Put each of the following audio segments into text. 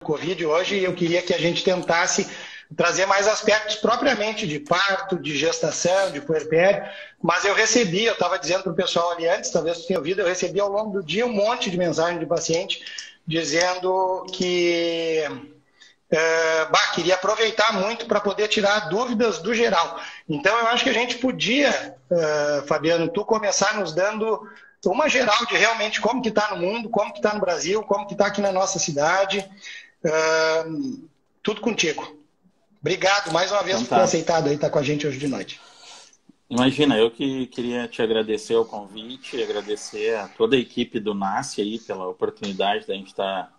Covid hoje, eu queria que a gente tentasse trazer mais aspectos propriamente de parto, de gestação, de puerpério, mas eu estava dizendo para o pessoal ali antes, talvez você tenha ouvido, eu recebi ao longo do dia um monte de mensagem de paciente dizendo que queria aproveitar muito para poder tirar dúvidas do geral. Então, eu acho que a gente podia, Fabiano, tu começar nos dando uma geral de realmente como que está no mundo, como que está no Brasil, como que está aqui na nossa cidade. Tudo contigo. Obrigado mais uma vez Então por ter tá. aceitado aí estar com a gente hoje de noite. Imagina, eu que queria te agradecer o convite, agradecer a toda a equipe do NASCE aí pela oportunidade da gente estar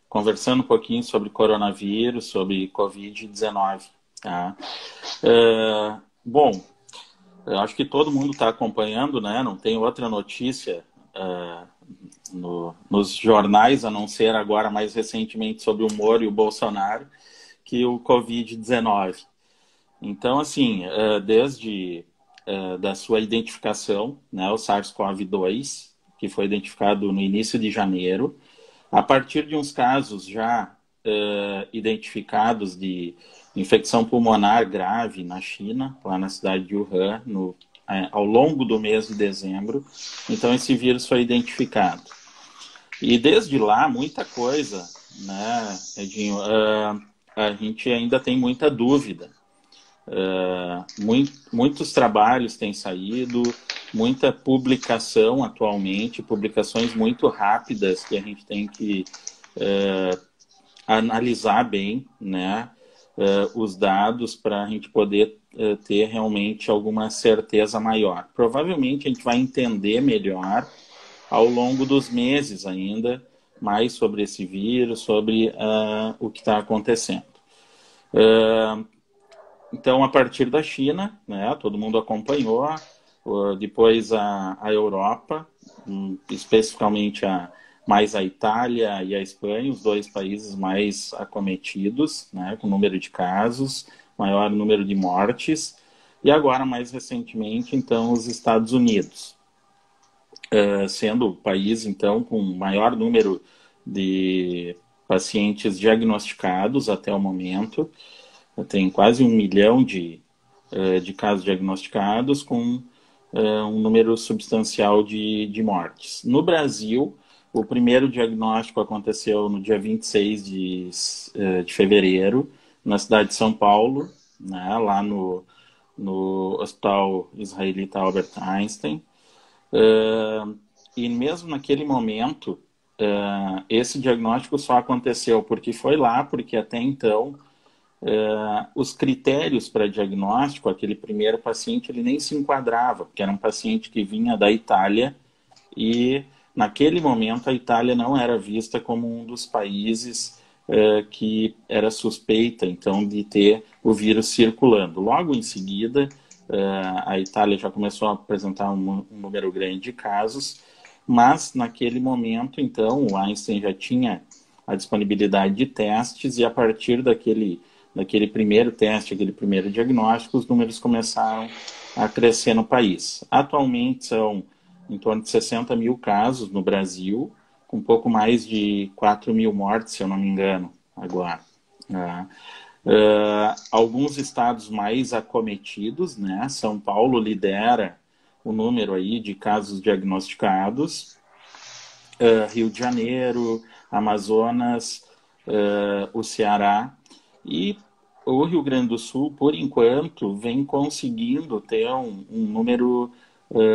conversando um pouquinho sobre coronavírus, sobre Covid-19, tá? Bom, eu acho que todo mundo está acompanhando, né? Não tem outra notícia nos jornais, a não ser agora mais recentemente sobre o Moro e o Bolsonaro, que o Covid-19. Então, assim, desde da sua identificação, né, o SARS-CoV-2, que foi identificado no início de janeiro, a partir de uns casos já identificados de infecção pulmonar grave na China, lá na cidade de Wuhan, ao longo do mês de dezembro. Então, esse vírus foi identificado. E desde lá, muita coisa, né, Edinho? A gente ainda tem muita dúvida. Muitos trabalhos têm saído, muita publicação atualmente, publicações muito rápidas que a gente tem que analisar bem, né, os dados para a gente poder ter realmente alguma certeza maior. Provavelmente a gente vai entender melhor ao longo dos meses ainda mais sobre esse vírus, sobre o que está acontecendo. Então, a partir da China, né, todo mundo acompanhou, depois a Europa, especificamente mais a Itália e a Espanha, os dois países mais acometidos, né, com número de casos, maior número de mortes, e agora, mais recentemente, então, os Estados Unidos, sendo o país, então, com maior número de pacientes diagnosticados até o momento. Tem quase 1 milhão de casos diagnosticados, com um número substancial de mortes. No Brasil, o primeiro diagnóstico aconteceu no dia 26 de fevereiro, na cidade de São Paulo, né, lá no Hospital Israelita Albert Einstein. E mesmo naquele momento, esse diagnóstico só aconteceu porque foi lá, porque até então os critérios para diagnóstico, aquele primeiro paciente, ele nem se enquadrava, porque era um paciente que vinha da Itália e, naquele momento, a Itália não era vista como um dos países que era suspeita, então, de ter o vírus circulando. Logo em seguida, a Itália já começou a apresentar um número grande de casos, mas, naquele momento, então, o Einstein já tinha a disponibilidade de testes e, a partir daquele primeiro teste, aquele primeiro diagnóstico, os números começaram a crescer no país. Atualmente são em torno de 60 mil casos no Brasil, com um pouco mais de 4 mil mortes, se eu não me engano, agora. Alguns estados mais acometidos, né? São Paulo lidera o número aí de casos diagnosticados, Rio de Janeiro, Amazonas, o Ceará, e o Rio Grande do Sul, por enquanto, vem conseguindo ter um número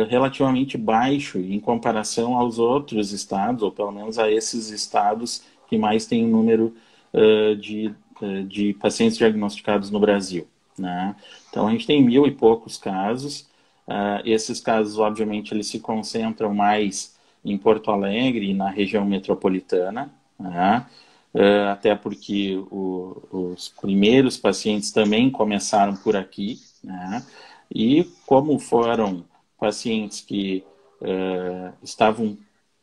relativamente baixo em comparação aos outros estados, ou pelo menos a esses estados que mais têm um número de pacientes diagnosticados no Brasil, né? Então, a gente tem 1.000 e poucos casos. Esses casos, obviamente, eles se concentram mais em Porto Alegre e na região metropolitana, né? Até porque os primeiros pacientes também começaram por aqui, né? E como foram pacientes que estavam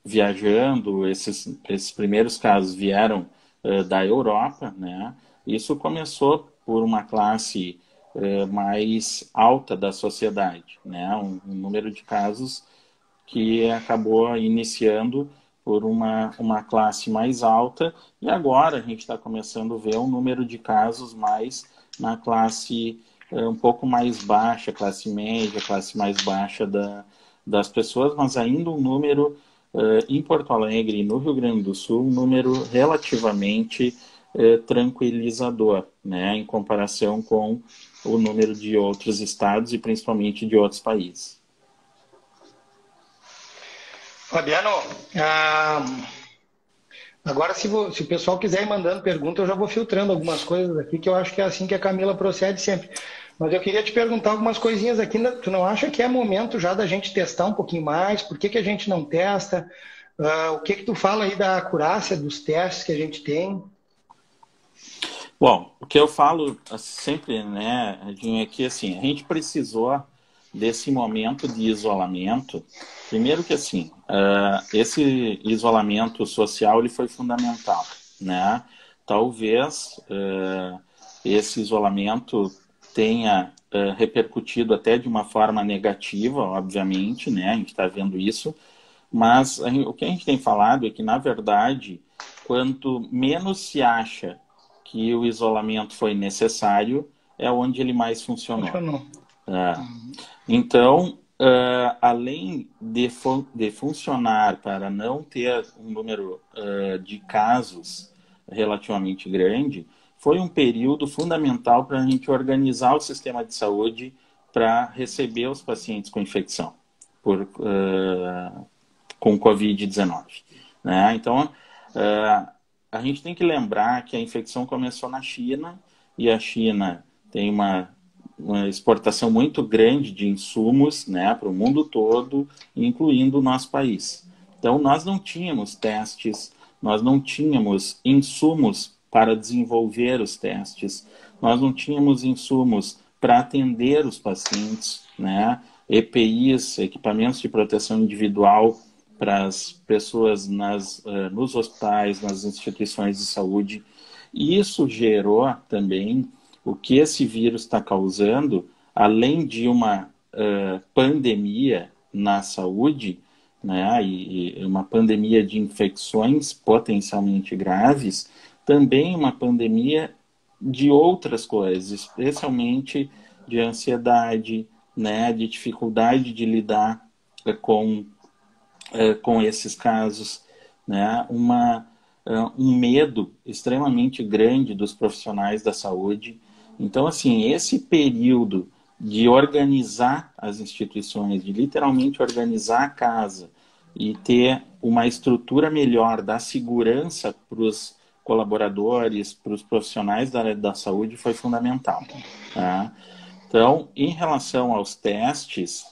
viajando, esses primeiros casos vieram da Europa, né? Isso começou por uma classe mais alta da sociedade, né? Um número de casos que acabou iniciando por uma classe mais alta, e agora a gente está começando a ver um número de casos mais na classe um pouco mais baixa, classe média, classe mais baixa das pessoas, mas ainda um número em Porto Alegre e no Rio Grande do Sul, um número relativamente tranquilizador, né, em comparação com o número de outros estados e principalmente de outros países. Fabiano, agora se o pessoal quiser ir mandando pergunta, eu já vou filtrando algumas coisas aqui, que eu acho que é assim que a Camila procede sempre. Mas eu queria te perguntar algumas coisinhas aqui. Tu não acha que é momento já da gente testar um pouquinho mais? Por que a gente não testa? O que tu fala aí da acurácia dos testes que a gente tem? Bom, o que eu falo sempre, né, Edinho, é que assim, a gente precisou desse momento de isolamento. Primeiro que assim, esse isolamento social ele foi fundamental, né? Talvez esse isolamento tenha repercutido até de uma forma negativa, obviamente, né? A gente está vendo isso, mas o que a gente tem falado é que, na verdade, quanto menos se acha que o isolamento foi necessário, é onde ele mais funcionou. Então, além de funcionar para não ter um número de casos relativamente grande, foi um período fundamental para a gente organizar o sistema de saúde para receber os pacientes com infecção com Covid-19. Né? Então, a gente tem que lembrar que a infecção começou na China, e a China tem uma exportação muito grande de insumos, né, para o mundo todo, incluindo o nosso país. Então, nós não tínhamos testes, nós não tínhamos insumos para desenvolver os testes, nós não tínhamos insumos para atender os pacientes, né, EPIs, equipamentos de proteção individual para as pessoas nos hospitais, nas instituições de saúde. E isso gerou também o que esse vírus está causando, além de uma pandemia na saúde, né, e uma pandemia de infecções potencialmente graves, também uma pandemia de outras coisas, especialmente de ansiedade, né, de dificuldade de lidar com esses casos, né, um medo extremamente grande dos profissionais da saúde. Então, assim, esse período de organizar as instituições, de literalmente organizar a casa e ter uma estrutura melhor da segurança para os colaboradores, para os profissionais da área da saúde, foi fundamental. Tá? Então, em relação aos testes,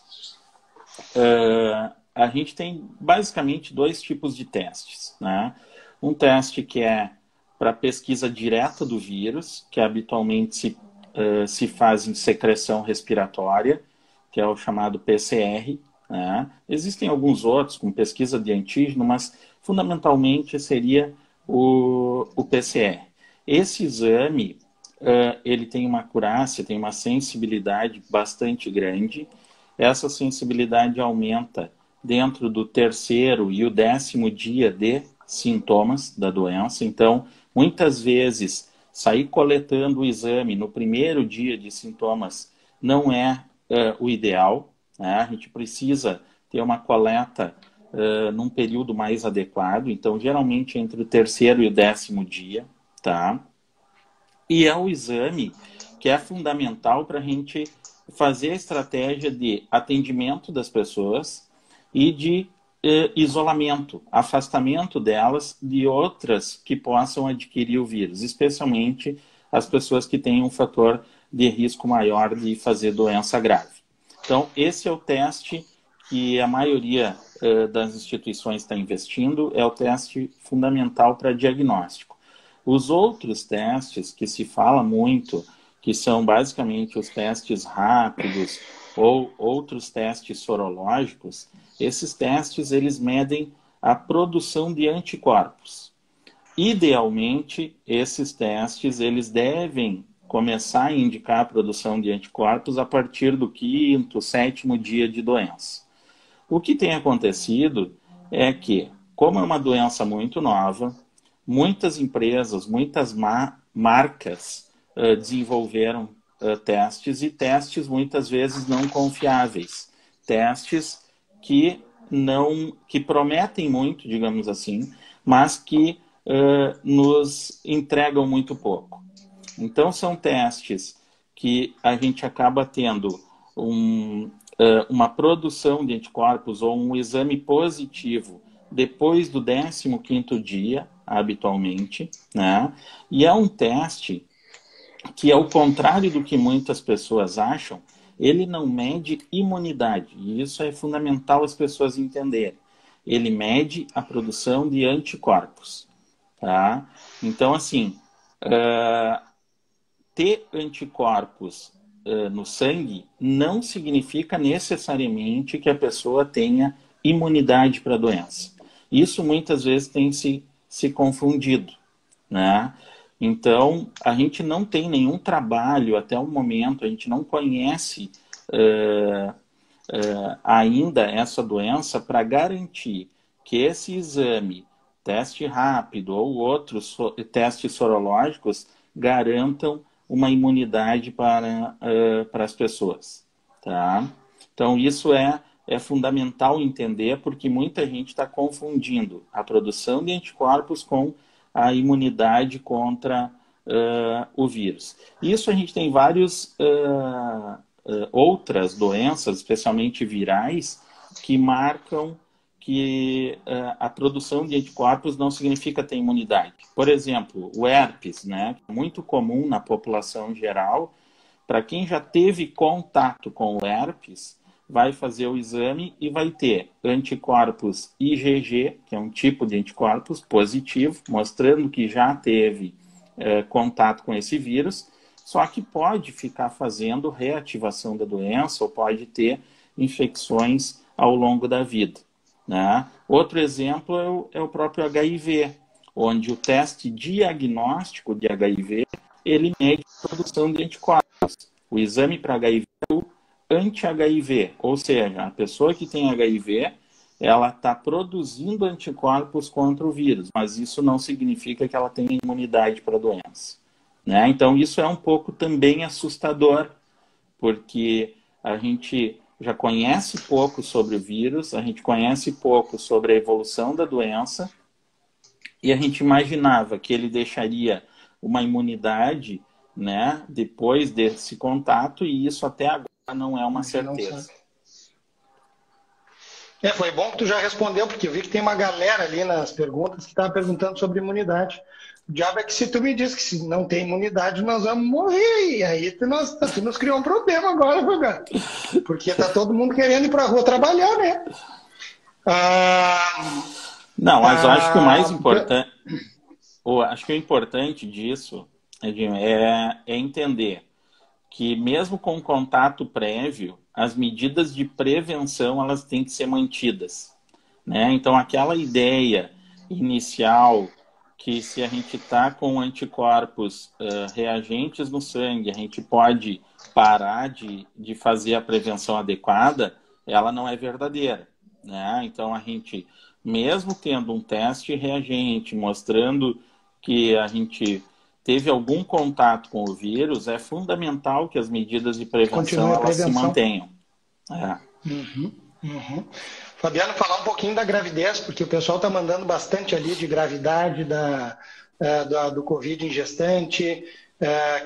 a gente tem basicamente dois tipos de testes, né? Um teste que é para pesquisa direta do vírus, que habitualmente se faz em secreção respiratória, que é o chamado PCR. Né? Existem alguns outros com pesquisa de antígeno, mas fundamentalmente seria o PCR. Esse exame, ele tem uma acurácia, tem uma sensibilidade bastante grande. Essa sensibilidade aumenta dentro do 3º e o 10º dia de sintomas da doença. Então, muitas vezes, sair coletando o exame no 1º dia de sintomas não é o ideal. Né? A gente precisa ter uma coleta num período mais adequado. Então, geralmente, entre o 3º e o 10º dia. Tá? E é o exame que é fundamental para a gente fazer a estratégia de atendimento das pessoas e de isolamento, afastamento delas de outras que possam adquirir o vírus, especialmente as pessoas que têm um fator de risco maior de fazer doença grave. Então, esse é o teste que a maioria das instituições está investindo, é o teste fundamental para diagnóstico. Os outros testes que se fala muito, que são basicamente os testes rápidos ou outros testes sorológicos, esses testes eles medem a produção de anticorpos. Idealmente, esses testes eles devem começar a indicar a produção de anticorpos a partir do 5º, 7º dia de doença. O que tem acontecido é que como é uma doença muito nova, muitas empresas, muitas marcas desenvolveram testes, e testes muitas vezes não confiáveis. Testes que prometem muito, digamos assim, mas que nos entregam muito pouco. Então, são testes que a gente acaba tendo uma produção de anticorpos ou um exame positivo depois do 15º dia, habitualmente, né? E é um teste que, ao contrário do que muitas pessoas acham, ele não mede imunidade. E isso é fundamental as pessoas entenderem. Ele mede a produção de anticorpos. Tá? Então, assim, ter anticorpos no sangue não significa necessariamente que a pessoa tenha imunidade para a doença. Isso muitas vezes tem se confundido, né? Então, a gente não tem nenhum trabalho até o momento, a gente não conhece ainda essa doença para garantir que esse exame, teste rápido ou outros testes sorológicos, garantam uma imunidade para as pessoas. Tá? Então, isso é fundamental entender, porque muita gente está confundindo a produção de anticorpos com a imunidade contra o vírus. Isso a gente tem várias outras doenças, especialmente virais, que marcam que a produção de anticorpos não significa ter imunidade. Por exemplo, o herpes, né? Muito comum na população geral. Para quem já teve contato com o herpes, vai fazer o exame e vai ter anticorpos IgG, que é um tipo de anticorpos positivo, mostrando que já teve contato com esse vírus, só que pode ficar fazendo reativação da doença ou pode ter infecções ao longo da vida. Né? Outro exemplo é o próprio HIV, onde o teste diagnóstico de HIV, ele mede a produção de anticorpos. O exame para HIV é o anti-HIV, ou seja, a pessoa que tem HIV, ela está produzindo anticorpos contra o vírus, mas isso não significa que ela tenha imunidade para a doença. Né? Então, isso é um pouco também assustador, porque a gente já conhece pouco sobre o vírus, a gente conhece pouco sobre a evolução da doença, e a gente imaginava que ele deixaria uma imunidade, né, depois desse contato, e isso até agora não é uma certeza. Foi bom que tu já respondeu, porque eu vi que tem uma galera ali nas perguntas que estava perguntando sobre imunidade. O diabo é que se tu me diz que se não tem imunidade, nós vamos morrer. E aí tu nos criou um problema agora, meu cara. Porque tá todo mundo querendo ir pra rua trabalhar, né? Não, mas eu acho que o mais importante... acho que o importante disso, Edinho, é entender que mesmo com contato prévio, as medidas de prevenção elas têm que ser mantidas. Né? Então, aquela ideia inicial que se a gente está com anticorpos reagentes no sangue, a gente pode parar de fazer a prevenção adequada, ela não é verdadeira. Né? Então, a gente, mesmo tendo um teste reagente mostrando que a gente teve algum contato com o vírus, é fundamental que as medidas de prevenção elas se mantenham. Fabiano, falar um pouquinho da gravidez, porque o pessoal está mandando bastante ali de gravidade do Covid em gestante,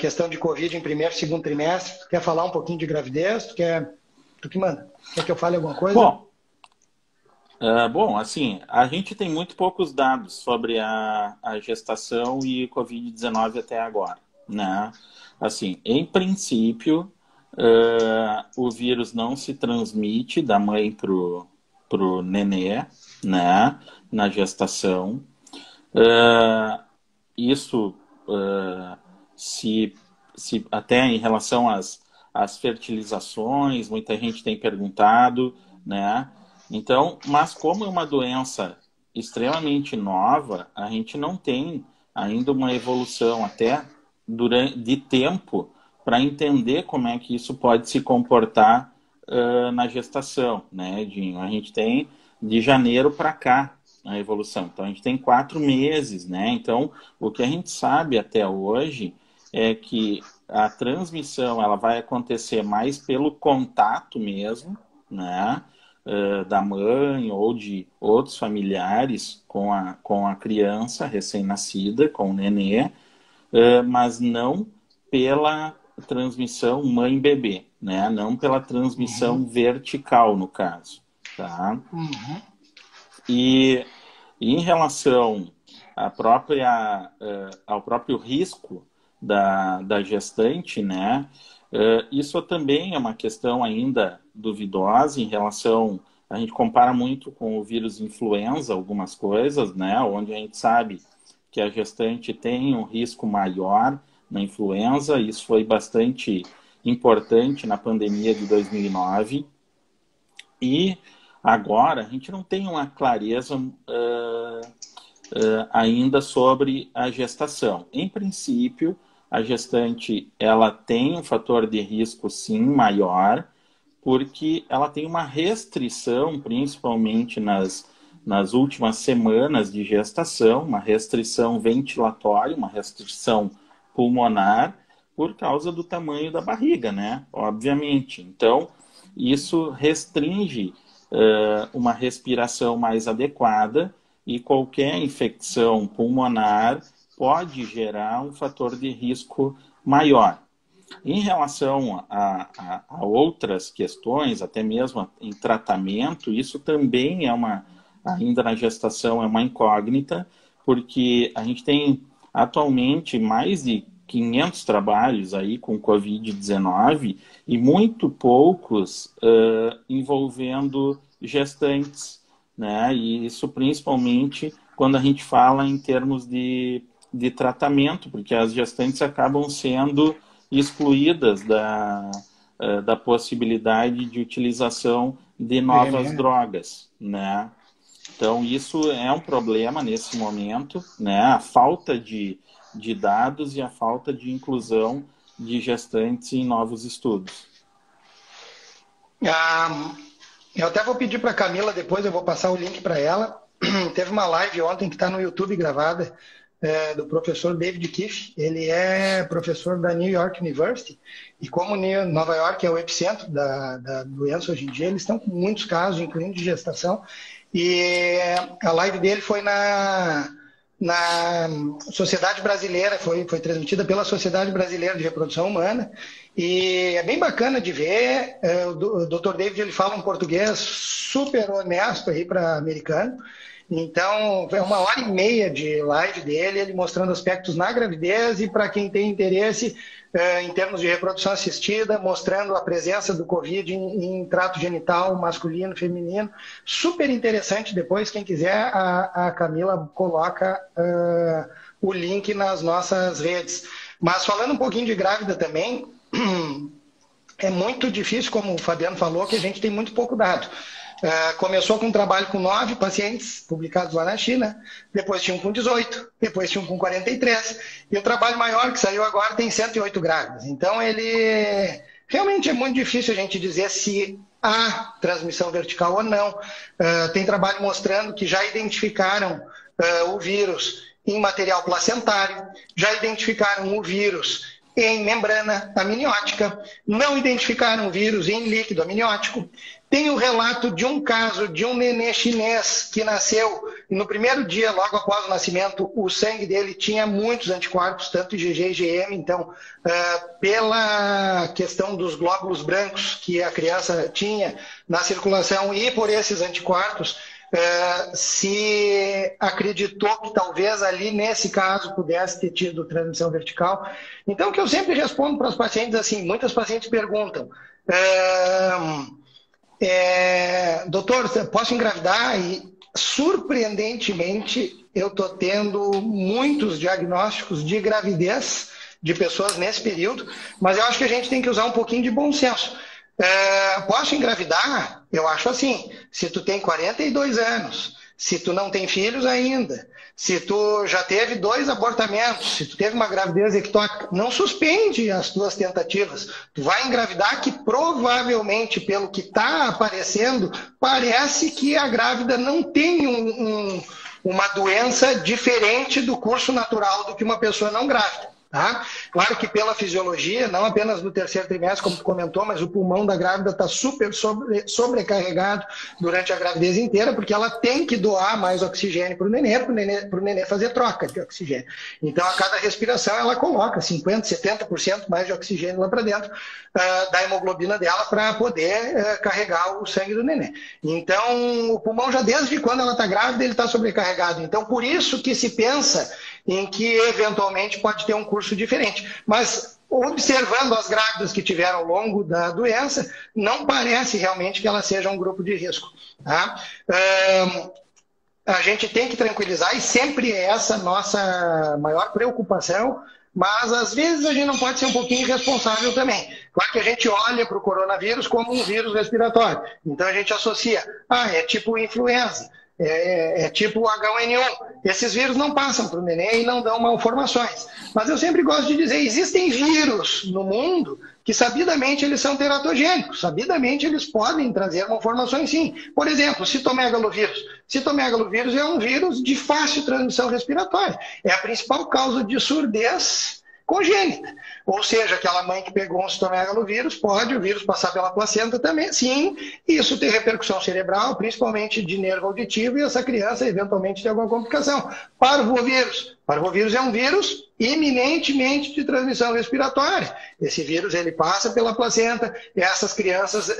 questão de Covid em primeiro e segundo trimestre. Tu quer falar um pouquinho de gravidez? Tu que manda? Quer que eu fale alguma coisa? Bom, assim, a gente tem muito poucos dados sobre a gestação e Covid-19 até agora, né? Assim, em princípio, o vírus não se transmite da mãe pro nenê, né? Na gestação. Isso, se até em relação às fertilizações, muita gente tem perguntado, né? Então, mas como é uma doença extremamente nova, a gente não tem ainda uma evolução até de tempo para entender como é que isso pode se comportar na gestação, né, Edinho? A gente tem de janeiro para cá, a evolução. Então, a gente tem 4 meses, né? Então, o que a gente sabe até hoje é que a transmissão ela vai acontecer mais pelo contato mesmo, né? Da mãe ou de outros familiares com a criança recém-nascida, com o nenê, mas não pela transmissão mãe-bebê, né? Não pela transmissão vertical, no caso, tá? E em relação ao próprio risco da gestante, né? Isso também é uma questão ainda duvidosa em relação... A gente compara muito com o vírus influenza, algumas coisas, né? Onde a gente sabe que a gestante tem um risco maior na influenza. Isso foi bastante importante na pandemia de 2009. E agora a gente não tem uma clareza ainda sobre a gestação. Em princípio, a gestante ela tem um fator de risco, sim, maior, porque ela tem uma restrição, principalmente nas últimas semanas de gestação, uma restrição ventilatória, uma restrição pulmonar, por causa do tamanho da barriga, né? Obviamente. Então, isso restringe uma respiração mais adequada e qualquer infecção pulmonar pode gerar um fator de risco maior. Em relação a outras questões, até mesmo em tratamento, isso também ainda na gestação, é uma incógnita, porque a gente tem atualmente mais de 500 trabalhos aí com Covid-19 e muito poucos envolvendo gestantes, né? E isso principalmente quando a gente fala em termos de tratamento, porque as gestantes acabam sendo excluídas da possibilidade de utilização de novas drogas, né? Então, isso é um problema nesse momento, né? A falta de dados e a falta de inclusão de gestantes em novos estudos. Eu até vou pedir para a Camila depois, eu vou passar o link para ela. Teve uma live ontem que está no YouTube gravada, do professor David Keefe. Ele é professor da New York University, e como Nova York é o epicentro da doença hoje em dia, eles estão com muitos casos, incluindo de gestação, e a live dele foi na Sociedade Brasileira, foi transmitida pela Sociedade Brasileira de Reprodução Humana, e é bem bacana de ver. O Dr. David ele fala um português super honesto aí para americano. Então, é 1h30 de live dele, ele mostrando aspectos na gravidez e para quem tem interesse em termos de reprodução assistida, mostrando a presença do Covid em trato genital masculino, feminino. Super interessante. Depois, quem quiser, a Camila coloca o link nas nossas redes. Mas falando um pouquinho de grávida também, é muito difícil, como o Fabiano falou, que a gente tem muito pouco dado. Começou com um trabalho com 9 pacientes publicados lá na China, depois tinha um com 18, depois tinha um com 43, e o trabalho maior que saiu agora tem 108 grávidas. Então, ele realmente é muito difícil a gente dizer se há transmissão vertical ou não. Tem trabalho mostrando que já identificaram o vírus em material placentário, já identificaram o vírus em membrana amniótica, não identificaram o vírus em líquido amniótico. Tem o relato de um caso de um nenê chinês que nasceu e no primeiro dia, logo após o nascimento, o sangue dele tinha muitos anticorpos, tanto IgG e IgM. Então, pela questão dos glóbulos brancos que a criança tinha na circulação e por esses anticorpos, se acreditou que talvez ali, nesse caso, pudesse ter tido transmissão vertical. Então, o que eu sempre respondo para os pacientes, assim, muitas pacientes perguntam... doutor, posso engravidar? E surpreendentemente eu estou tendo muitos diagnósticos de gravidez de pessoas nesse período, mas eu acho que a gente tem que usar um pouquinho de bom senso. Posso engravidar? Eu acho assim, se tu tem 42 anos, se tu não tem filhos ainda, Se tu já teve 2 abortamentos, se tu teve uma gravidez ectópica, não suspende as tuas tentativas. Tu vai engravidar que provavelmente, pelo que está aparecendo, parece que a grávida não tem uma doença diferente do curso natural do que uma pessoa não grávida. Tá? Claro que pela fisiologia, não apenas no terceiro trimestre, como tu comentou, mas o pulmão da grávida está super sobrecarregado durante a gravidez inteira, porque ela tem que doar mais oxigênio para o nenê fazer troca de oxigênio. Então, a cada respiração, ela coloca 50%, 70% mais de oxigênio lá para dentro da hemoglobina dela para poder carregar o sangue do nenê. Então, o pulmão já desde quando ela está grávida, ele está sobrecarregado. Então, por isso que se pensa em que eventualmente pode ter um curso diferente. Mas observando as grávidas que tiveram ao longo da doença, não parece realmente que elas sejam um grupo de risco. Tá? A gente tem que tranquilizar, e sempre é essa nossa maior preocupação, mas às vezes a gente não pode ser um pouquinho irresponsável também. Claro que a gente olha para o coronavírus como um vírus respiratório, então a gente associa, é tipo influenza. É tipo o H1N1. Esses vírus não passam para o neném e não dão malformações. Mas eu sempre gosto de dizer, existem vírus no mundo que sabidamente eles são teratogênicos, sabidamente eles podem trazer malformações sim. Por exemplo, citomegalovírus. Citomegalovírus é um vírus de fácil transmissão respiratória. É a principal causa de surdez congênita. Ou seja, aquela mãe que pegou um citomegalovírus, pode o vírus passar pela placenta também, sim, e isso tem repercussão cerebral, principalmente de nervo auditivo, e essa criança eventualmente tem alguma complicação. Parvovírus. Parvovírus é um vírus eminentemente de transmissão respiratória. Esse vírus ele passa pela placenta e essas crianças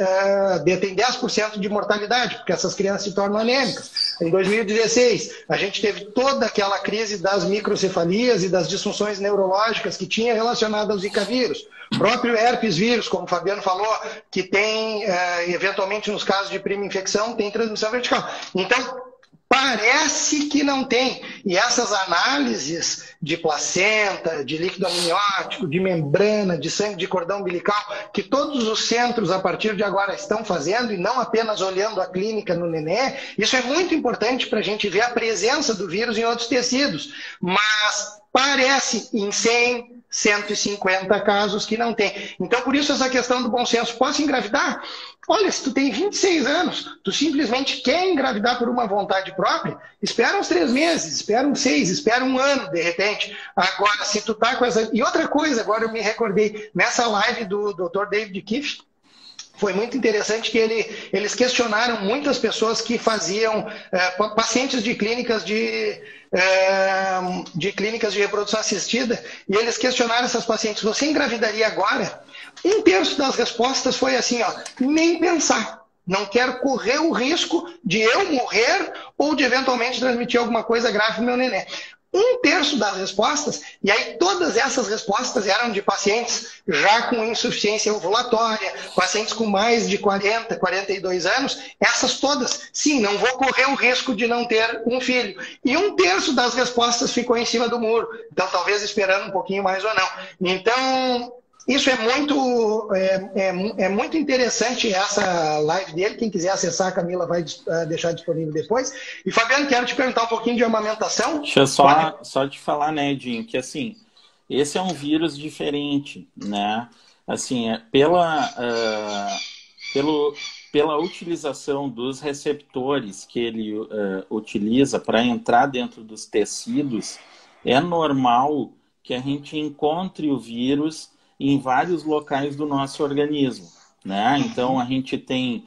detêm 10% de mortalidade, porque essas crianças se tornam anêmicas. Em 2016, a gente teve toda aquela crise das microcefalias e das disfunções neurológicas que tinha relacionada ao Zika vírus. O próprio herpes vírus, como o Fabiano falou, que tem, eventualmente nos casos de prima infecção, tem transmissão vertical. Então, parece que não tem. E essas análises de placenta, de líquido amniótico, de membrana, de sangue de cordão umbilical, que todos os centros, a partir de agora, estão fazendo, e não apenas olhando a clínica no nenê, isso é muito importante para a gente ver a presença do vírus em outros tecidos. Mas parece em 100, 150 casos que não tem. Então, por isso, essa questão do bom senso. Posso engravidar? Olha, se tu tem 26 anos, tu simplesmente quer engravidar por uma vontade própria, espera uns 3 meses, espera uns 6, espera um ano, de repente. Agora, se tu tá com essa... E outra coisa, agora eu me recordei, nessa live do Dr. David Kiff, foi muito interessante que eles questionaram muitas pessoas que faziam, pacientes de clínicas de reprodução assistida, e eles questionaram essas pacientes, você engravidaria agora? 1/3 das respostas foi assim, nem pensar. Não quero correr o risco de eu morrer ou de eventualmente transmitir alguma coisa grave no meu neném. 1/3 das respostas, e aí todas essas respostas eram de pacientes já com insuficiência ovulatória, pacientes com mais de 40, 42 anos, essas todas, sim, não vou correr o risco de não ter um filho. E 1/3 das respostas ficou em cima do muro, então talvez esperando um pouquinho mais ou não. Então, isso é muito interessante, essa live dele. Quem quiser acessar, a Camila vai deixar disponível depois. E, Fabiano, quero te perguntar um pouquinho de amamentação. Deixa eu só te falar, né, Edinho, que assim, esse é um vírus diferente, né? Assim, pela utilização dos receptores que ele utiliza para entrar dentro dos tecidos, é normal que a gente encontre o vírus em vários locais do nosso organismo, né? Então, a gente tem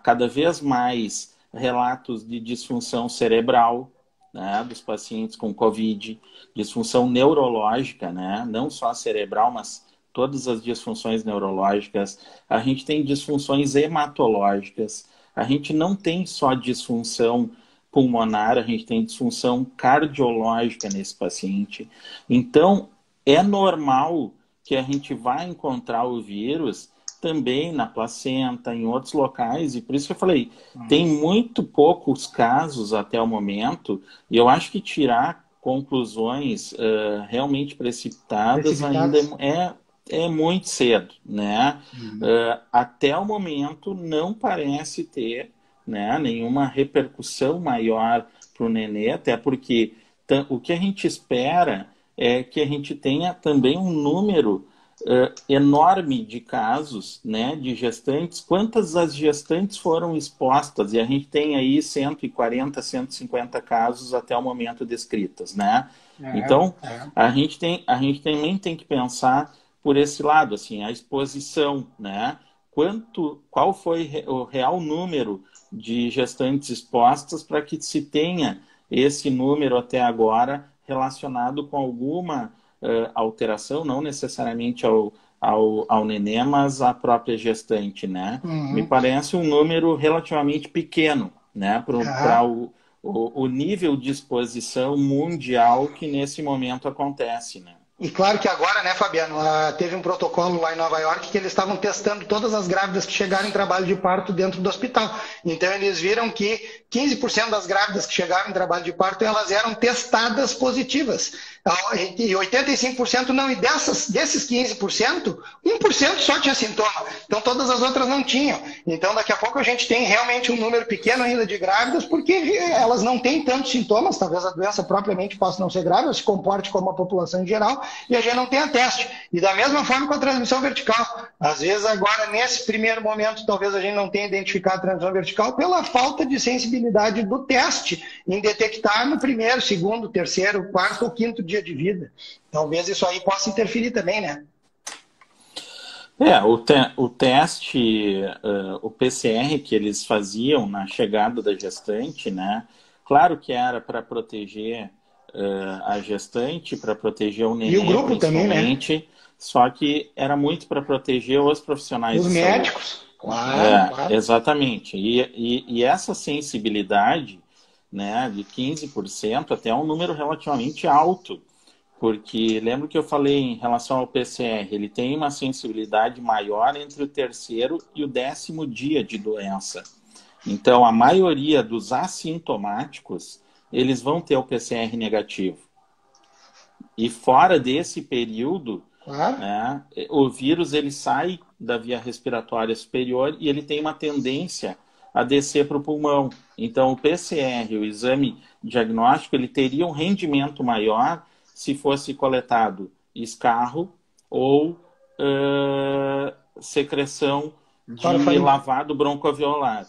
cada vez mais relatos de disfunção cerebral, né, dos pacientes com COVID, disfunção neurológica, né? Não só cerebral, mas todas as disfunções neurológicas. A gente tem disfunções hematológicas. A gente não tem só disfunção pulmonar, a gente tem disfunção cardiológica nesse paciente. Então, é normal que a gente vai encontrar o vírus também na placenta, em outros locais, e por isso que eu falei, tem muito poucos casos até o momento, e eu acho que tirar conclusões realmente precipitadas ainda é muito cedo, né? Até o momento não parece ter, né, nenhuma repercussão maior para o nenê, até porque o que a gente espera é que a gente tenha também um número enorme de casos, né, de gestantes. Quantas as gestantes foram expostas? E a gente tem aí 140, 150 casos até o momento descritas, né? Então, a gente também tem que pensar por esse lado, assim, a exposição, né? Qual foi o real número de gestantes expostas para que se tenha esse número até agora relacionado com alguma alteração, não necessariamente ao nenê, mas à própria gestante, né? Me parece um número relativamente pequeno, né? Para o nível de exposição mundial que nesse momento acontece, né? E claro que agora, né, Fabiano, teve um protocolo lá em Nova York que eles estavam testando todas as grávidas que chegaram em trabalho de parto dentro do hospital. Então eles viram que 15% das grávidas que chegaram em trabalho de parto, elas eram testadas positivas. E 85% não. E desses 15%, 1% só tinha sintoma. Então todas as outras não tinham. Então daqui a pouco a gente tem realmente um número pequeno ainda de grávidas, porque elas não têm tantos sintomas. Talvez a doença propriamente possa não ser grave, ela se comporte como a população em geral, e a gente não tem a teste. E da mesma forma com a transmissão vertical. Às vezes agora, nesse primeiro momento, talvez a gente não tenha identificado a transmissão vertical pela falta de sensibilidade do teste em detectar no primeiro, segundo, terceiro, quarto ou quinto dia de vida. Talvez isso aí possa interferir também, né? O teste, o PCR que eles faziam na chegada da gestante, né? Claro que era para proteger a gestante, para proteger o neném, e o grupo também, né? Só que era muito para proteger os profissionais os de médicos. Claro. Claro. Exatamente. E essa sensibilidade, né, de 15% até é um número relativamente alto, porque lembra que eu falei em relação ao PCR, ele tem uma sensibilidade maior entre o terceiro e o 10º dia de doença. Então, a maioria dos assintomáticos, eles vão ter o PCR negativo. E fora desse período, Claro. né, o vírus ele sai da via respiratória superior e ele tem uma tendência a descer para o pulmão. Então, o PCR, o exame diagnóstico, ele teria um rendimento maior se fosse coletado escarro ou secreção de lavado broncoalveolar.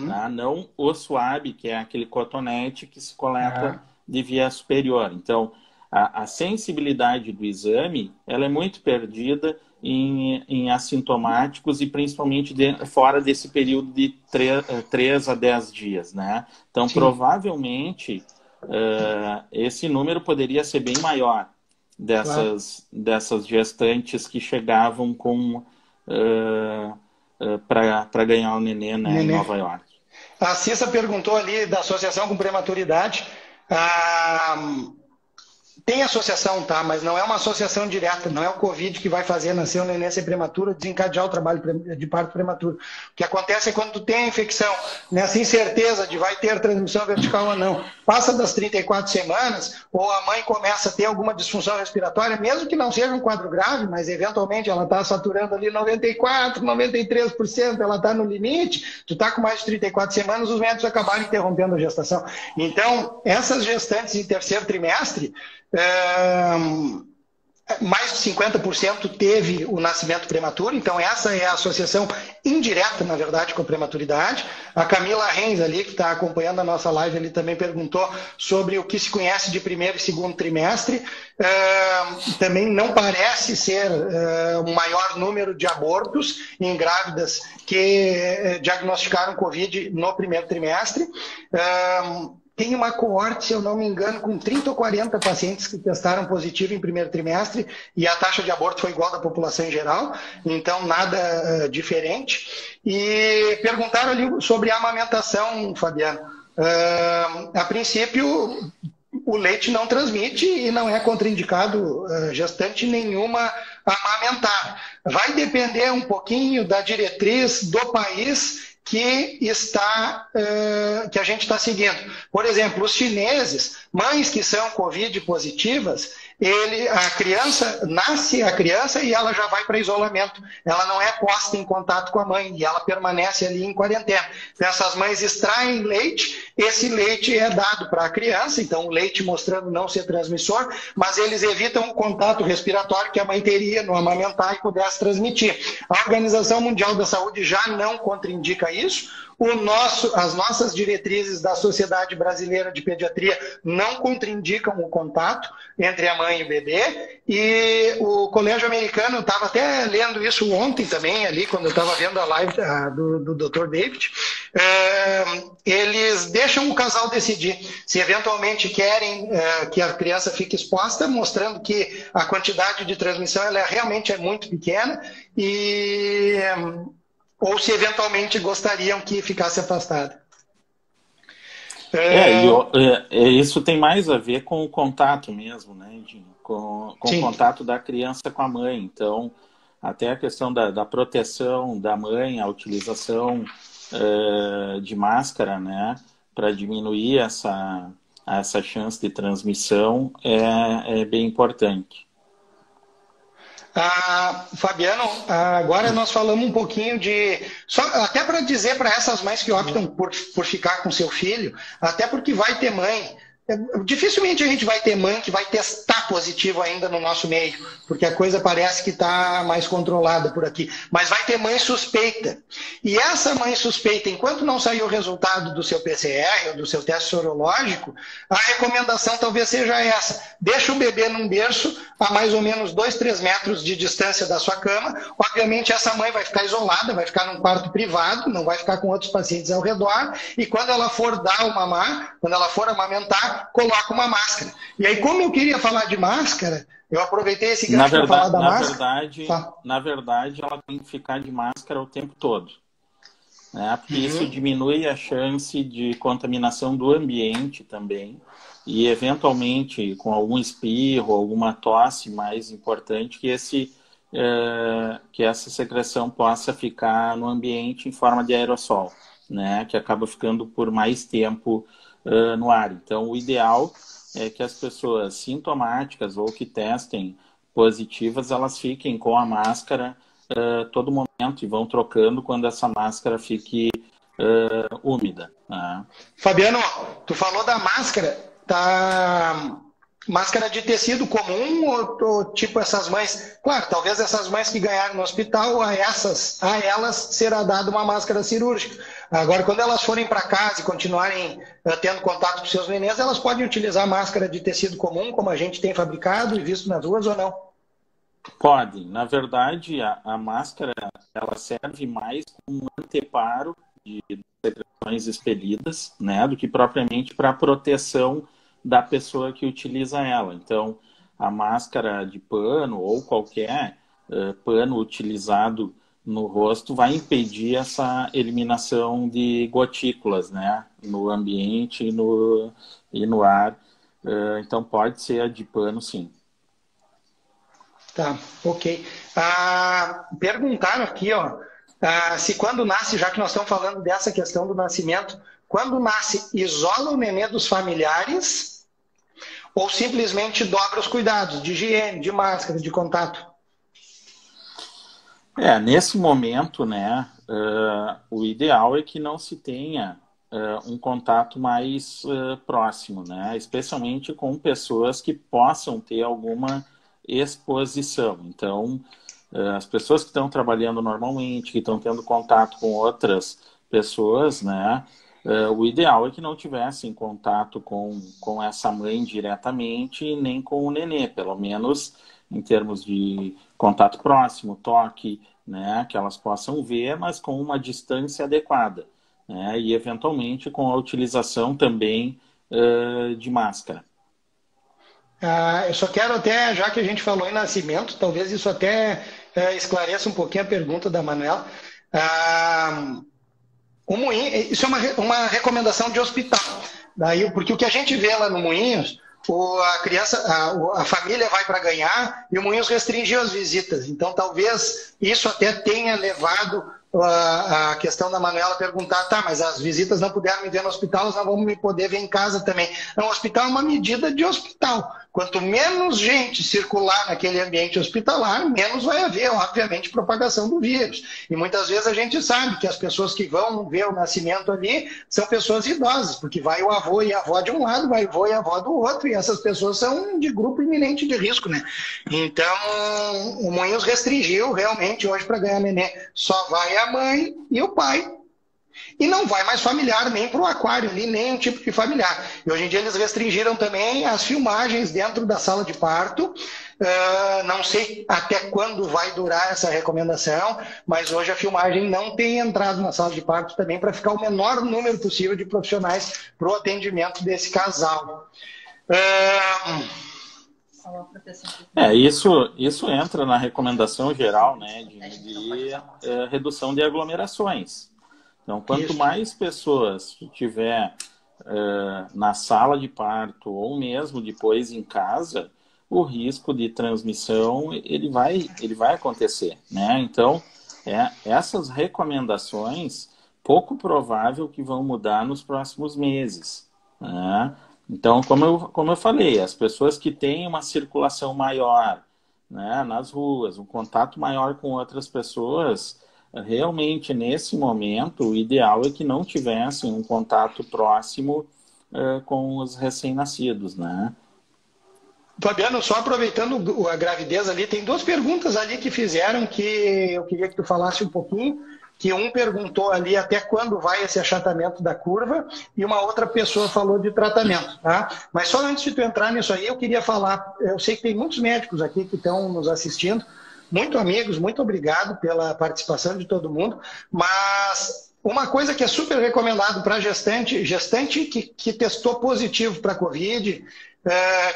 Tá? Não o swab, que é aquele cotonete que se coleta de via superior. Então, a sensibilidade do exame ela é muito perdida em assintomáticos e principalmente fora desse período de 3 a 10 dias. Né? Então, sim, provavelmente, esse número poderia ser bem maior dessas gestantes que chegavam com para ganhar o nenê, né, em Nova York. A Cissa perguntou ali da associação com prematuridade. Tem associação, tá? Mas não é uma associação direta, não é o Covid que vai fazer nascer um neném ser prematuro, desencadear o trabalho de parto prematuro. O que acontece é quando tu tem a infecção, nessa incerteza de vai ter transmissão vertical ou não, passa das 34 semanas, ou a mãe começa a ter alguma disfunção respiratória, mesmo que não seja um quadro grave, mas eventualmente ela está saturando ali 94%, 93%, ela está no limite, tu está com mais de 34 semanas, os médicos acabaram interrompendo a gestação. Então, essas gestantes em terceiro trimestre, mais de 50% teve o nascimento prematuro, então essa é a associação indireta, na verdade, com a prematuridade. A Camila Renz ali, que está acompanhando a nossa live, ali também perguntou sobre o que se conhece de primeiro e segundo trimestre. Também não parece ser o maior número de abortos em grávidas que diagnosticaram Covid no primeiro trimestre. Tem uma coorte, se eu não me engano, com 30 ou 40 pacientes que testaram positivo em primeiro trimestre e a taxa de aborto foi igual da população em geral, então nada diferente. E perguntaram ali sobre a amamentação, Fabiano. A princípio, o leite não transmite e não é contraindicado gestante nenhuma amamentar. Vai depender um pouquinho da diretriz do país que a gente está seguindo. Por exemplo, os chineses, mães que são Covid positivas, nasce a criança e ela já vai para isolamento. Ela não é posta em contato com a mãe e ela permanece ali em quarentena. Então, essas mães extraem leite, esse leite é dado para a criança, então o leite mostrando não ser transmissor, mas eles evitam o contato respiratório que a mãe teria no amamentar e pudesse transmitir. A Organização Mundial da Saúde já não contraindica isso. As nossas diretrizes da Sociedade Brasileira de Pediatria não contraindicam o contato entre a mãe e o bebê, e o Colégio Americano, eu estava até lendo isso ontem também, ali, quando eu estava vendo a live do Dr. David, eles deixam o casal decidir se eventualmente querem que a criança fique exposta, mostrando que a quantidade de transmissão ela realmente é muito pequena, ou se eventualmente gostariam que ficasse afastada. Isso tem mais a ver com o contato mesmo, né, Edinho? Com o contato da criança com a mãe. Então, até a questão da proteção da mãe, a utilização de máscara, né, para diminuir essa chance de transmissão é bem importante. Fabiano, agora nós falamos um pouquinho até para dizer para essas mães que optam por ficar com seu filho, até porque vai ter mãe, dificilmente a gente vai ter mãe que vai testar positivo ainda no nosso meio, porque a coisa parece que está mais controlada por aqui, mas vai ter mãe suspeita, e essa mãe suspeita, enquanto não sair o resultado do seu PCR ou do seu teste sorológico, a recomendação talvez seja essa: deixa o bebê num berço a mais ou menos 2-3 metros de distância da sua cama. Obviamente essa mãe vai ficar isolada, vai ficar num quarto privado, não vai ficar com outros pacientes ao redor, e quando ela for dar o mamar, quando ela for amamentar, coloca uma máscara. E aí, como eu queria falar de máscara, eu aproveitei esse gancho para falar da máscara. Na verdade, ela tem que ficar de máscara o tempo todo, né? Porque isso diminui a chance de contaminação do ambiente também, e eventualmente com algum espirro, alguma tosse, mais importante que essa secreção possa ficar no ambiente em forma de aerossol, né? Que acaba ficando por mais tempo no ar. Então, o ideal é que as pessoas sintomáticas ou que testem positivas, elas fiquem com a máscara todo momento e vão trocando quando essa máscara fique úmida, né? Fabiano, tu falou da máscara, máscara de tecido comum ou tipo essas mães? Claro, talvez essas mães que ganharam no hospital, a elas será dada uma máscara cirúrgica. Agora, quando elas forem para casa e continuarem tendo contato com seus nenéns, elas podem utilizar máscara de tecido comum, como a gente tem fabricado e visto nas ruas, ou não? Podem. Na verdade, a máscara ela serve mais como um anteparo de secreções expelidas, né, do que propriamente para a proteção da pessoa que utiliza ela. Então, a máscara de pano ou qualquer pano utilizado no rosto vai impedir essa eliminação de gotículas, né, no ambiente e no ar. Então, pode ser a de pano, sim. Tá, ok. Perguntaram aqui, se quando nasce, já que nós estamos falando dessa questão do nascimento, quando nasce, isola o nenê dos familiares ou simplesmente dobra os cuidados de higiene, de máscara, de contato? Nesse momento, né, o ideal é que não se tenha um contato mais próximo, né, especialmente com pessoas que possam ter alguma exposição. Então, as pessoas que estão trabalhando normalmente, que estão tendo contato com outras pessoas, né, o ideal é que não tivessem contato com essa mãe diretamente, nem com o nenê, pelo menos em termos de contato próximo, toque, né, que elas possam ver, mas com uma distância adequada, né, e eventualmente com a utilização também de máscara. Eu só quero até, já que a gente falou em nascimento, talvez isso até esclareça um pouquinho a pergunta da Manuela. Isso é uma recomendação de hospital. Porque o que a gente vê lá no Moinhos, a família vai para ganhar e o Moinhos restringiu as visitas. Então, talvez isso até tenha levado a questão da Manuela perguntar, mas as visitas não puderam me ver no hospital, elas não vão me poder ver em casa também. Então, o hospital é uma medida de hospital. Quanto menos gente circular naquele ambiente hospitalar, menos vai haver, obviamente, propagação do vírus. E muitas vezes a gente sabe que as pessoas que vão ver o nascimento ali são pessoas idosas, porque vai o avô e a avó de um lado, vai o avô e a avó do outro, e essas pessoas são de grupo iminente de risco, né? Então, o Moinhos restringiu realmente hoje para ganhar neném. Só vai a mãe e o pai. E não vai mais familiar nem para o aquário ali, nem um tipo de familiar. E hoje em dia eles restringiram também as filmagens dentro da sala de parto. Não sei até quando vai durar essa recomendação, mas hoje a filmagem não tem entrado na sala de parto também para ficar o menor número possível de profissionais para o atendimento desse casal. Isso entra na recomendação geral, né, de redução de aglomerações. Então, quanto mais pessoas tiver na sala de parto ou mesmo depois em casa, o risco de transmissão ele vai acontecer, né? Então, essas recomendações pouco provável que vão mudar nos próximos meses, né? Então, como eu falei, as pessoas que têm uma circulação maior, né, nas ruas, um contato maior com outras pessoas, realmente nesse momento o ideal é que não tivessem um contato próximo com os recém-nascidos, né? Fabiano, só aproveitando a gravidez ali, tem duas perguntas ali que fizeram que eu queria que tu falasse um pouquinho. Que um perguntou ali até quando vai esse achatamento da curva e uma outra pessoa falou de tratamento, tá? Mas só antes de tu entrar nisso aí, eu queria falar, eu sei que tem muitos médicos aqui que estão nos assistindo, muito amigos, muito obrigado pela participação de todo mundo, mas uma coisa que é super recomendado para gestante que testou positivo para Covid,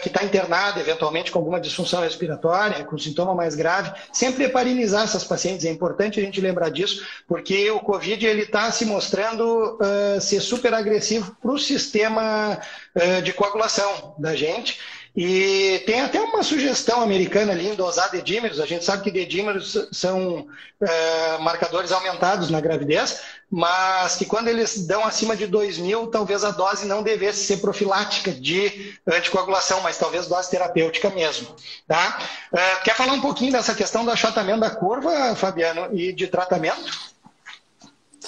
que está internada eventualmente com alguma disfunção respiratória, com sintoma mais grave, sempre heparinizar essas pacientes. É importante a gente lembrar disso, porque o Covid está se mostrando ser super agressivo para o sistema de coagulação da gente. E tem até uma sugestão americana ali em dosar dedímeros. A gente sabe que dedímeros são marcadores aumentados na gravidez, mas que quando eles dão acima de 2.000, talvez a dose não devesse ser profilática de anticoagulação, mas talvez dose terapêutica mesmo. Tá? Quer falar um pouquinho dessa questão do achatamento da curva, Fabiano, e de tratamento?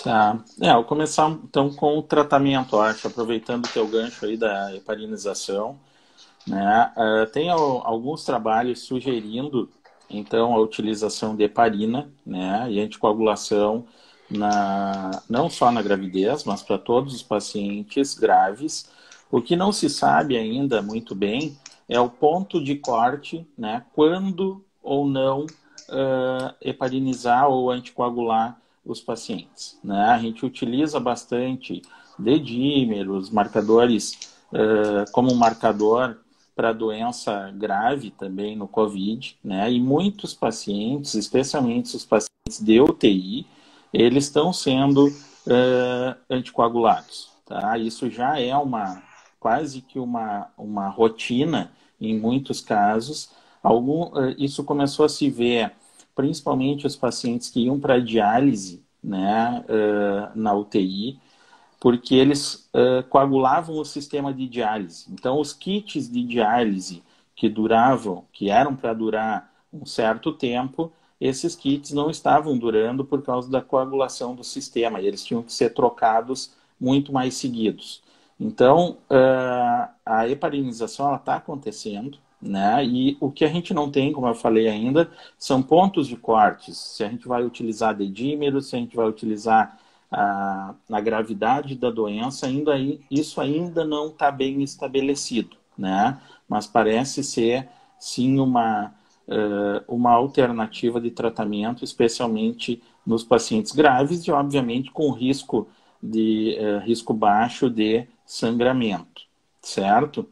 Tá. Eu vou começar então com o tratamento, acho, aproveitando o teu gancho aí da heparinização. Né? Tem alguns trabalhos sugerindo então a utilização de heparina, né, e anticoagulação não só na gravidez, mas para todos os pacientes graves. O que não se sabe ainda muito bem é o ponto de corte, né, quando ou não heparinizar ou anticoagular os pacientes. Né? A gente utiliza bastante dedímeros, marcadores como marcador para doença grave também no COVID, né? E muitos pacientes, especialmente os pacientes de UTI, eles estão sendo anticoagulados, tá? Isso já é quase que uma rotina em muitos casos. Isso começou a se ver, principalmente os pacientes que iam para diálise, né, na UTI, porque eles coagulavam o sistema de diálise. Então, os kits de diálise que eram para durar um certo tempo, esses kits não estavam durando por causa da coagulação do sistema, e eles tinham que ser trocados muito mais seguidos. Então, a heparinização está acontecendo, né? E o que a gente não tem, como eu falei ainda, são pontos de cortes. Se a gente vai utilizar dedímeros, se a gente vai utilizar na gravidade da doença, isso ainda não está bem estabelecido, né? Mas parece ser, sim, uma alternativa de tratamento, especialmente nos pacientes graves e, obviamente, com risco baixo de sangramento, certo?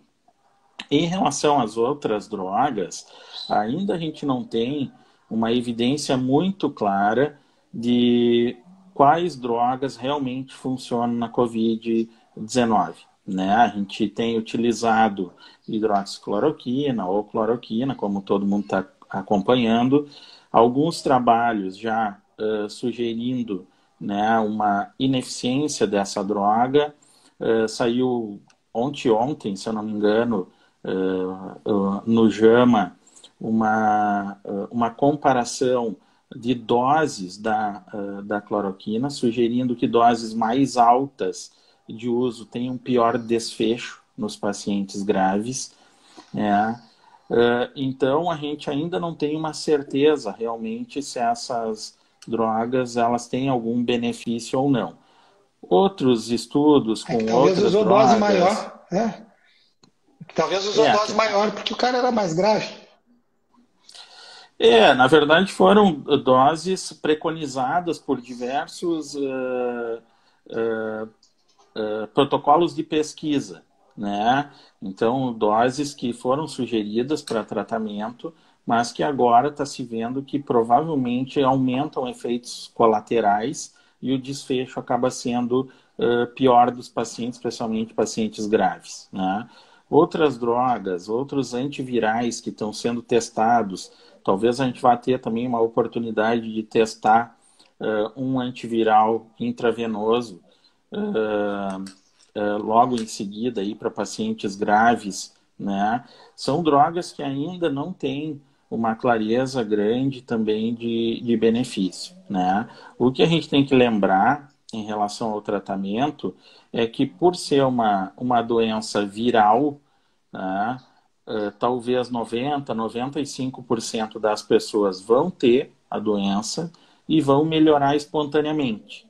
Em relação às outras drogas, ainda a gente não tem uma evidência muito clara de quais drogas realmente funcionam na COVID-19. Né? A gente tem utilizado hidroxicloroquina ou cloroquina, como todo mundo está acompanhando. Alguns trabalhos já sugerindo, né, uma ineficiência dessa droga. Saiu ontem, se eu não me engano, no JAMA uma comparação de doses da cloroquina, sugerindo que doses mais altas de uso têm um pior desfecho nos pacientes graves. Então, a gente ainda não tem uma certeza realmente se essas drogas elas têm algum benefício ou não. Outros estudos com talvez outras usou drogas... dose maior, né? Talvez usou dose maior porque o cara era mais grave. Na verdade foram doses preconizadas por diversos protocolos de pesquisa, né? Então, doses que foram sugeridas para tratamento, mas que agora está se vendo que provavelmente aumentam efeitos colaterais e o desfecho acaba sendo pior dos pacientes, especialmente pacientes graves, né? Outras drogas, outros antivirais que estão sendo testados, talvez a gente vá ter também uma oportunidade de testar um antiviral intravenoso logo em seguida para pacientes graves, né? São drogas que ainda não têm uma clareza grande também de benefício, né? O que a gente tem que lembrar em relação ao tratamento é que por ser uma doença viral, né, talvez 95% das pessoas vão ter a doença e vão melhorar espontaneamente,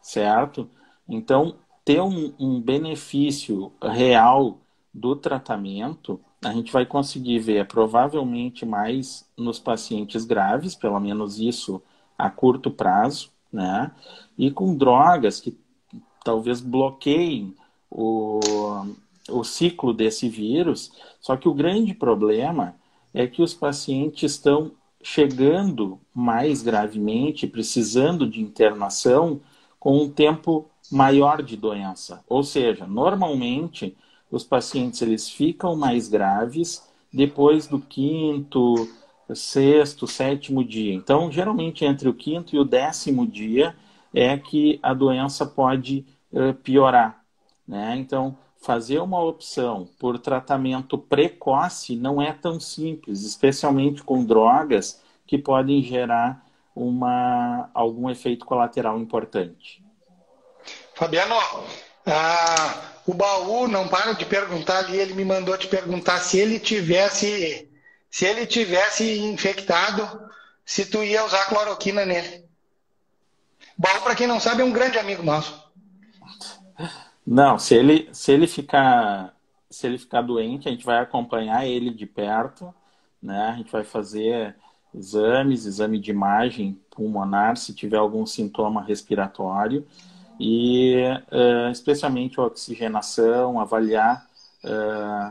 certo? Então, ter um benefício real do tratamento, a gente vai conseguir ver provavelmente mais nos pacientes graves, pelo menos isso a curto prazo, né? E com drogas que talvez bloqueiem o ciclo desse vírus, só que o grande problema é que os pacientes estão chegando mais gravemente, precisando de internação com um tempo maior de doença. Ou seja, normalmente os pacientes eles ficam mais graves depois do 5º, 6º, 7º dia. Então, geralmente entre o 5º e o 10º dia é que a doença pode piorar, né? Então, fazer uma opção por tratamento precoce não é tão simples, especialmente com drogas que podem gerar algum efeito colateral importante. Fabiano, o Baú não para de perguntar ali, ele me mandou te perguntar se ele tivesse infectado, se tu ia usar cloroquina nele. O Baú, para quem não sabe, é um grande amigo nosso. Não, se ele ficar doente, a gente vai acompanhar ele de perto, né? A gente vai fazer exame de imagem pulmonar, se tiver algum sintoma respiratório, e especialmente a oxigenação, avaliar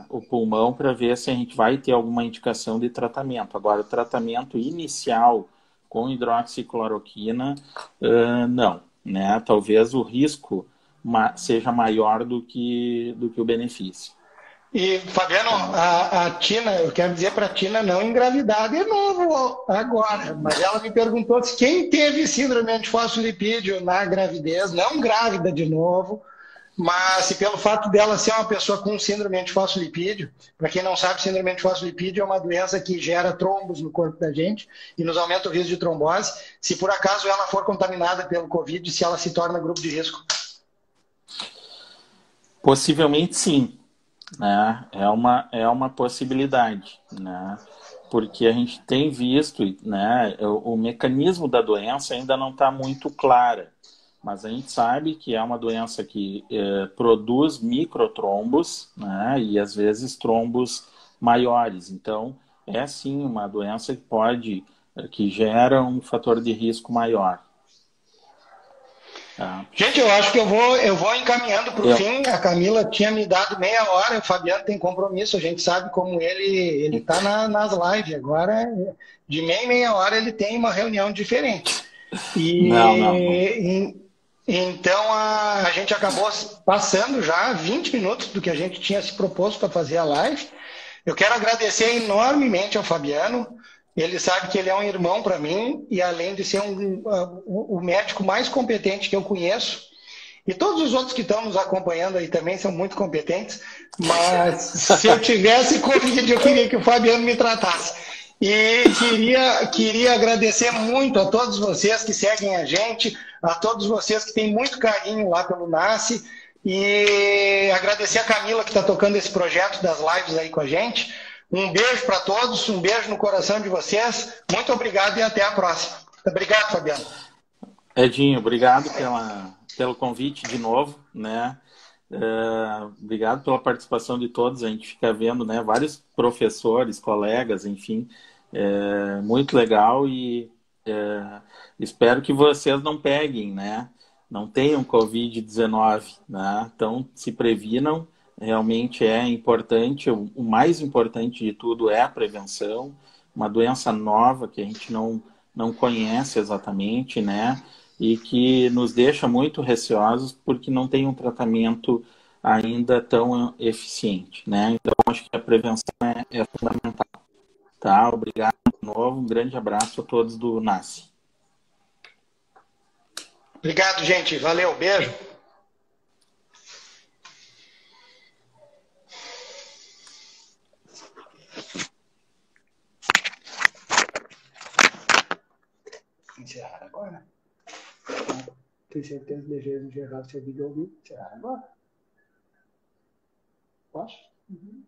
o pulmão para ver se a gente vai ter alguma indicação de tratamento. Agora, o tratamento inicial com hidroxicloroquina, não, né? Talvez o risco seja maior do que o benefício. E, Fabiano, a Tina, eu quero dizer para a Tina não engravidar de novo agora, mas ela me perguntou se quem teve síndrome antifosfolipídio na gravidez, não grávida de novo, mas se pelo fato dela ser uma pessoa com síndrome antifosfolipídio, para quem não sabe, síndrome antifosfolipídio é uma doença que gera trombos no corpo da gente e nos aumenta o risco de trombose, se por acaso ela for contaminada pelo Covid, se ela se torna grupo de risco. Possivelmente sim, né? É uma possibilidade, né? Porque a gente tem visto, né, o mecanismo da doença ainda não está muito clara, mas a gente sabe que é uma doença que produz microtrombos, né, e às vezes trombos maiores. Então, é sim uma doença que gera um fator de risco maior. Gente, eu acho que eu vou encaminhando para o fim. A Camila tinha me dado meia hora, o Fabiano tem compromisso, a gente sabe como ele está nas lives. Agora, de meia hora, ele tem uma reunião diferente. Então, a gente acabou passando já 20 minutos do que a gente tinha se proposto para fazer a live. Eu quero agradecer enormemente ao Fabiano. Ele sabe que ele é um irmão para mim e além de ser o médico mais competente que eu conheço, e todos os outros que estão nos acompanhando aí também são muito competentes, Mas se eu tivesse Covid, eu queria que o Fabiano me tratasse. E queria agradecer muito a todos vocês que seguem a gente, a todos vocês que têm muito carinho lá pelo NASCE, e agradecer a Camila que está tocando esse projeto das lives aí com a gente. Um beijo para todos, um beijo no coração de vocês. Muito obrigado e até a próxima. Obrigado, Fabiano. Edinho, obrigado pelo convite de novo, né? Obrigado pela participação de todos. A gente fica vendo, né, vários professores, colegas, enfim, muito legal e espero que vocês não peguem, né? Não tenham Covid-19, né? Então, se previnam, realmente é importante. O mais importante de tudo é a prevenção, uma doença nova que a gente não conhece exatamente, né? E que nos deixa muito receosos porque não tem um tratamento ainda tão eficiente, né? Então, acho que a prevenção é fundamental. Tá? Obrigado de novo, um grande abraço a todos do NASCE. Obrigado, gente. Valeu, beijo. Encerrar agora? Tenho certeza que deixei encerrar seu vídeo ao vivo. Encerrar agora? Posso? Uhum.